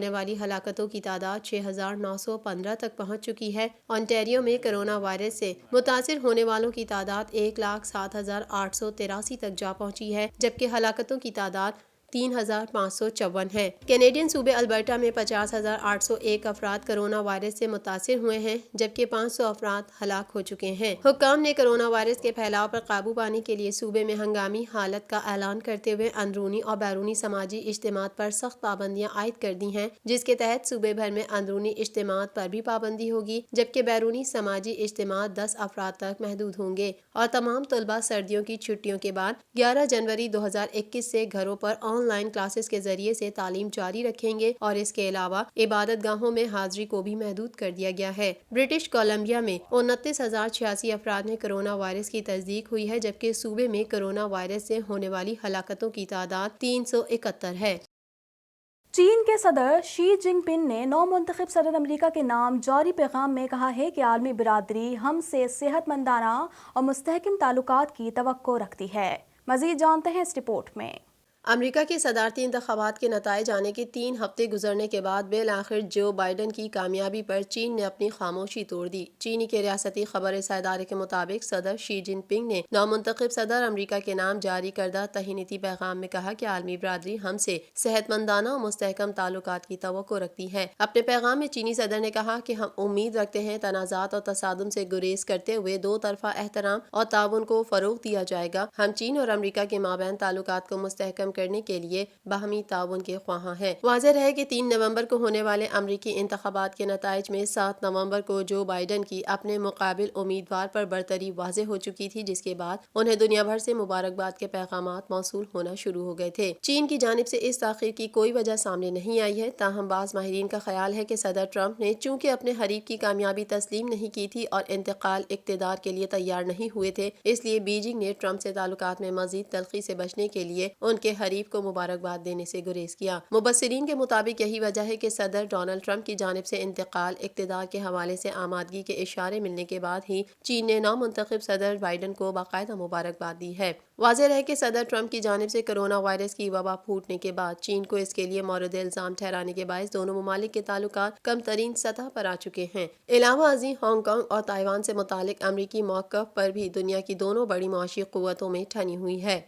ہونے والی ہلاکتوں کی تعداد 6,915 تک پہنچ چکی ہے۔ انٹیریو میں کرونا وائرس سے متاثر ہونے والوں کی تعداد 1,07,883 تک جا پہنچی ہے، جبکہ ہلاکتوں کی تعداد 3,554 ہے۔ کینیڈین صوبے البرٹا میں 50,801 افراد کرونا وائرس سے متاثر ہوئے ہیں، جبکہ 500 افراد ہلاک ہو چکے ہیں۔ حکام نے کرونا وائرس کے پھیلاؤ پر قابو پانے کے لیے صوبے میں ہنگامی حالت کا اعلان کرتے ہوئے اندرونی اور بیرونی سماجی اجتماعات پر سخت پابندیاں عائد کر دی ہیں، جس کے تحت صوبے بھر میں اندرونی اجتماعات پر بھی پابندی ہوگی، جبکہ بیرونی سماجی اجتماعات 10 افراد تک محدود ہوں گے، اور تمام طلبہ سردیوں کی چھٹیوں کے بعد 11 جنوری 2021 سے گھروں پر آن لائن کلاسز کے ذریعے سے تعلیم جاری رکھیں گے، اور اس کے علاوہ عبادت گاہوں میں حاضری کو بھی محدود کر دیا گیا ہے۔ برٹش کولمبیا میں 29,086 افراد میں کرونا وائرس کی تصدیق ہوئی ہے، جبکہ صوبے میں کرونا وائرس سے ہونے والی ہلاکتوں کی تعداد 371 ہے۔ چین کے صدر شی جن پنگ نے نو منتخب صدر امریکہ کے نام جاری پیغام میں کہا ہے کہ عالمی برادری ہم سے صحت مندانہ اور مستحکم تعلقات کی توقع رکھتی ہے۔ مزید جانتے ہیں اس رپورٹ میں۔ امریکہ کے صدارتی انتخابات کے نتائج آنے کے 3 ہفتے گزرنے کے بعد بالآخر جو بائیڈن کی کامیابی پر چین نے اپنی خاموشی توڑ دی۔ چینی کے ریاستی خبر رساں ادارے کے مطابق صدر شی جن پنگ نے نومنتخب صدر امریکہ کے نام جاری کردہ تہنیتی پیغام میں کہا کہ عالمی برادری ہم سے صحت مندانہ اور مستحکم تعلقات کی توقع رکھتی ہے۔ اپنے پیغام میں چینی صدر نے کہا کہ ہم امید رکھتے ہیں تنازعات اور تصادم سے گریز کرتے ہوئے دو طرفہ احترام اور تعاون کو فروغ دیا جائے گا۔ ہم چین اور امریکہ کے مابین تعلقات کو مستحکم کرنے کے لیے باہمی تعاون کے خواہاں ہیں۔ واضح رہے کہ 3 نومبر کو ہونے والے امریکی انتخابات کے نتائج میں 7 نومبر کو جو بائیڈن کی اپنے مقابل امیدوار پر برتری واضح ہو چکی تھی، جس کے بعد انہیں دنیا بھر سے مبارکباد کے پیغامات موصول ہونا شروع ہو گئے تھے۔ چین کی جانب سے اس تاخیر کی کوئی وجہ سامنے نہیں آئی ہے، تاہم بعض ماہرین کا خیال ہے کہ صدر ٹرمپ نے چونکہ اپنے حریف کی کامیابی تسلیم نہیں کی تھی اور انتقال اقتدار کے لیے تیار نہیں ہوئے تھے، اس لیے بیجنگ نے ٹرمپ سے تعلقات میں مزید تلخی سے بچنے کے لیے ان کے حریف کو مبارکباد دینے سے گریز کیا۔ مبصرین کے مطابق یہی وجہ ہے کہ صدر ڈونلڈ ٹرمپ کی جانب سے انتقال اقتدار کے حوالے سے آمادگی کے اشارے ملنے کے بعد ہی چین نے نومنتخب صدر بائیڈن کو باقاعدہ مبارکباد دی ہے۔ واضح رہے کہ صدر ٹرمپ کی جانب سے کرونا وائرس کی وبا پھوٹنے کے بعد چین کو اس کے لیے مورد الزام ٹھہرانے کے باعث دونوں ممالک کے تعلقات کم ترین سطح پر آ چکے ہیں۔ علاوہ ازیں ہانگ کانگ اور تائیوان سے متعلق امریکی موقف پر بھی دنیا کی دونوں بڑی معاشی قوتوں میں ٹھنی ہوئی ہے۔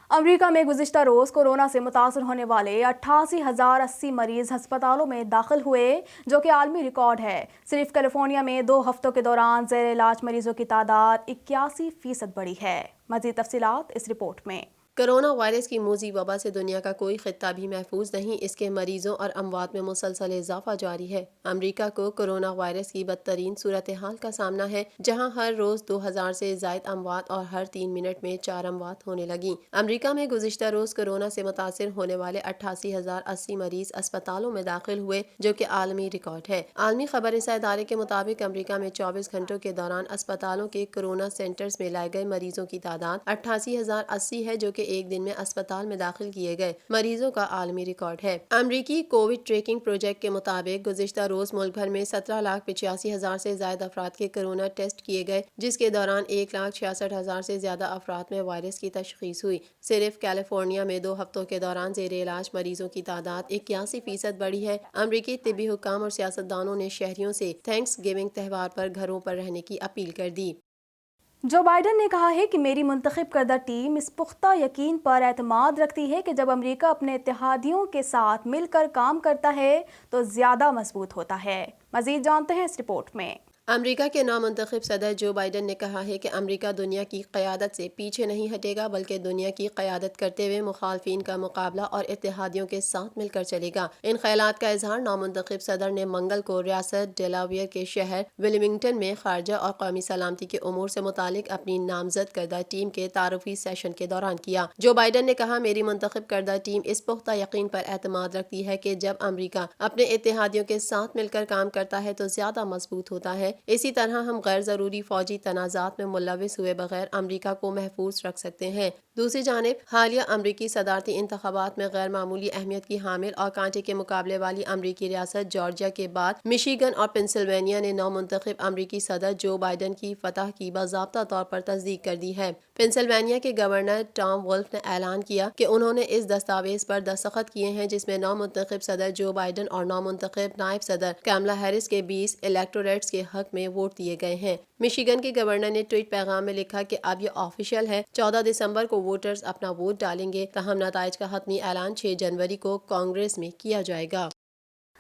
امریکہ میں گزشتہ روز کورونا سے متاثر ہونے والے 88,080 مریض ہسپتالوں میں داخل ہوئے، جو کہ عالمی ریکارڈ ہے۔ صرف کیلیفورنیا میں 2 ہفتوں کے دوران زیر علاج مریضوں کی تعداد 81% بڑھی ہے۔ مزید تفصیلات اس رپورٹ میں۔ کرونا وائرس کی موذی وبا سے دنیا کا کوئی خطہ بھی محفوظ نہیں، اس کے مریضوں اور اموات میں مسلسل اضافہ جاری ہے۔ امریکہ کو کرونا وائرس کی بدترین صورتحال کا سامنا ہے، جہاں ہر روز 2,000 سے زائد اموات اور ہر 3 منٹ میں 4 اموات ہونے لگیں۔ امریکہ میں گزشتہ روز کورونا سے متاثر ہونے والے 88,080 مریض اسپتالوں میں داخل ہوئے، جو کہ عالمی ریکارڈ ہے۔ عالمی خبر رساں ادارے کے مطابق امریکہ میں 24 گھنٹوں کے دوران اسپتالوں کے کورونا سینٹرز میں لائے گئے مریضوں کی تعداد 88,080 ہے، جو کہ ایک دن میں اسپتال میں داخل کیے گئے مریضوں کا عالمی ریکارڈ ہے۔ امریکی کووڈ ٹریکنگ پروجیکٹ کے مطابق گزشتہ روز ملک بھر میں 17,85,000 سے زائد افراد کے کورونا ٹیسٹ کیے گئے، جس کے دوران 1,66,000 سے زیادہ افراد میں وائرس کی تشخیص ہوئی۔ صرف کیلیفورنیا میں 2 ہفتوں کے دوران زیر علاج مریضوں کی تعداد 81% بڑھی ہے۔ امریکی طبی حکام اور سیاستدانوں نے شہریوں سے تھینکس گیونگ تہوار پر گھروں پر رہنے کی اپیل کر دی۔ جو بائیڈن نے کہا ہے کہ میری منتخب کردہ ٹیم اس پختہ یقین پر اعتماد رکھتی ہے کہ جب امریکہ اپنے اتحادیوں کے ساتھ مل کر کام کرتا ہے تو زیادہ مضبوط ہوتا ہے۔ مزید جانتے ہیں اس رپورٹ میں۔ امریکہ کے نامنتخب صدر جو بائیڈن نے کہا ہے کہ امریکہ دنیا کی قیادت سے پیچھے نہیں ہٹے گا، بلکہ دنیا کی قیادت کرتے ہوئے مخالفین کا مقابلہ اور اتحادیوں کے ساتھ مل کر چلے گا۔ ان خیالات کا اظہار نامنتخب صدر نے منگل کو ریاست ڈیلاویئر کے شہر ویلمنگٹن میں خارجہ اور قومی سلامتی کے امور سے متعلق اپنی نامزد کردہ ٹیم کے تعارفی سیشن کے دوران کیا۔ جو بائیڈن نے کہا، میری منتخب کردہ ٹیم اس پختہ یقین پر اعتماد رکھتی ہے کہ جب امریکہ اپنے اتحادیوں کے ساتھ مل کر کام کرتا ہے تو زیادہ مضبوط ہوتا ہے۔ اسی طرح ہم غیر ضروری فوجی تنازعات میں ملوث ہوئے بغیر امریکہ کو محفوظ رکھ سکتے ہیں۔ دوسری جانب حالیہ امریکی صدارتی انتخابات میں غیر معمولی اہمیت کی حامل اور کانٹے کے مقابلے والی امریکی ریاست جارجیا کے بعد مشیگن اور پنسلوینیا نے نومنتخب امریکی صدر جو بائیڈن کی فتح کی باضابطہ طور پر تصدیق کر دی ہے۔ پنسلوانیا کے گورنر ٹام ولف نے اعلان کیا کہ انہوں نے اس دستاویز پر دستخط کیے ہیں جس میں نامنتخب صدر جو بائیڈن اور نامنتخب نائب صدر کیملا ہیرس کے 20 الیکٹوریٹس کے حق میں ووٹ دیے گئے ہیں۔ مشیگن کے گورنر نے ٹویٹ پیغام میں لکھا کہ اب یہ آفیشیل ہے، 14 دسمبر کو ووٹرز اپنا ووٹ ڈالیں گے، تاہم نتائج کا حتمی اعلان 6 جنوری کو کانگریس میں کیا جائے گا۔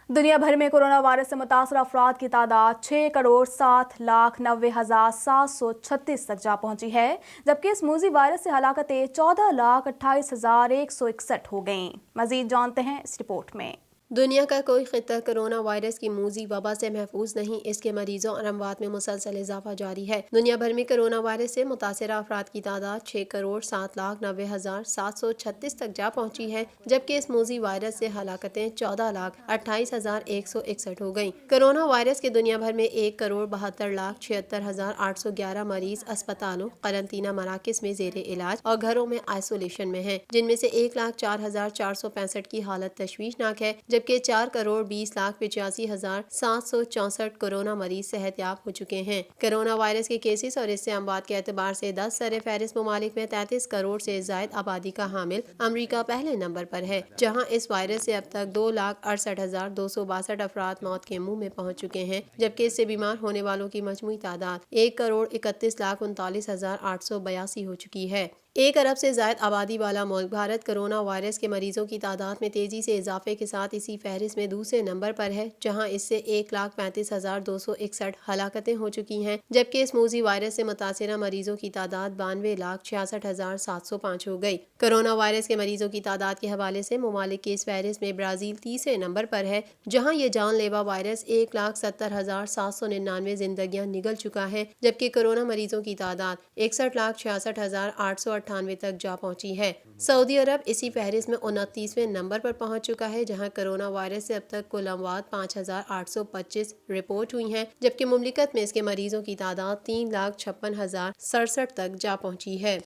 دنیا بھر میں کورونا وائرس سے متاثرہ افراد کی تعداد 6,07,90,736 تک جا پہنچی ہے، جبکہ اس موذی وائرس سے ہلاکتیں 14,28,161 ہو گئیں۔ مزید جانتے ہیں اس رپورٹ میں۔ دنیا کا کوئی خطہ کورونا وائرس کی موذی وبا سے محفوظ نہیں، اس کے مریضوں اور اموات میں مسلسل اضافہ جاری ہے۔ دنیا بھر میں کورونا وائرس سے متاثرہ افراد کی تعداد 6,07,90,736 تک جا پہنچی ہے، جبکہ اس موذی وائرس سے ہلاکتیں 14,28,161 ہو گئیں۔ کورونا وائرس کے دنیا بھر میں 1,72,76,811 مریض اسپتالوں، قرنطینہ مراکز میں زیر علاج اور گھروں میں آئسولیشن میں ہیں، جن میں سے 1,04,465 کی حالت تشویشناک ہے، جبکہ 4,20,85,764 کورونا مریض صحت یاب ہو چکے ہیں۔ کورونا وائرس کے کیسز اور اس سے اموات کے اعتبار سے 10 سر فہرست ممالک میں 33 کروڑ سے زائد آبادی کا حامل امریکہ پہلے نمبر پر ہے، جہاں اس وائرس سے اب تک 2,68,262 افراد موت کے منہ میں پہنچ چکے ہیں، جبکہ اس سے بیمار ہونے والوں کی مجموعی تعداد 1,31,39,882 ہو چکی ہے۔ 1 ارب سے زائد آبادی والا ملک بھارت کورونا وائرس کے مریضوں کی تعداد میں تیزی سے اضافے کے ساتھ اسی فہرست میں دوسرے نمبر پر ہے، جہاں اس سے 1,35,261 ہلاکتیں ہو چکی ہیں، جبکہ اس موذی وائرس سے متاثرہ مریضوں کی تعداد 92,66,705 ہو گئی۔ کورونا وائرس کے مریضوں کی تعداد کے حوالے سے ممالک کی اس فہرست میں برازیل تیسرے نمبر پر ہے، جہاں یہ جان لیوا وائرس 1,70,799 زندگیاں نگل چکا ہے، جبکہ کورونا مریضوں کی تعداد 61,66,898 تک جا پہنچی ہے۔ سعودی عرب اسی فہرست میں 29ویں نمبر پر پہنچ چکا ہے، جہاں کورونا وائرس سے اب تک کل اموات 5,825 رپورٹ ہوئی ہیں، جبکہ مملکت میں اس کے مریضوں کی تعداد 3,56,067 تک جا پہنچی ہے۔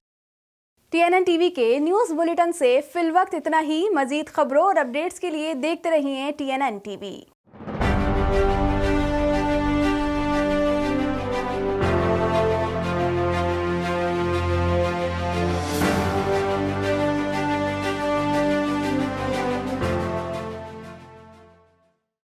TNN ٹی وی کے نیوز بلیٹن سے فی الوقت اتنا ہی۔ مزید خبروں اور اپڈیٹس کے لیے دیکھتے رہیے TNN ٹی وی۔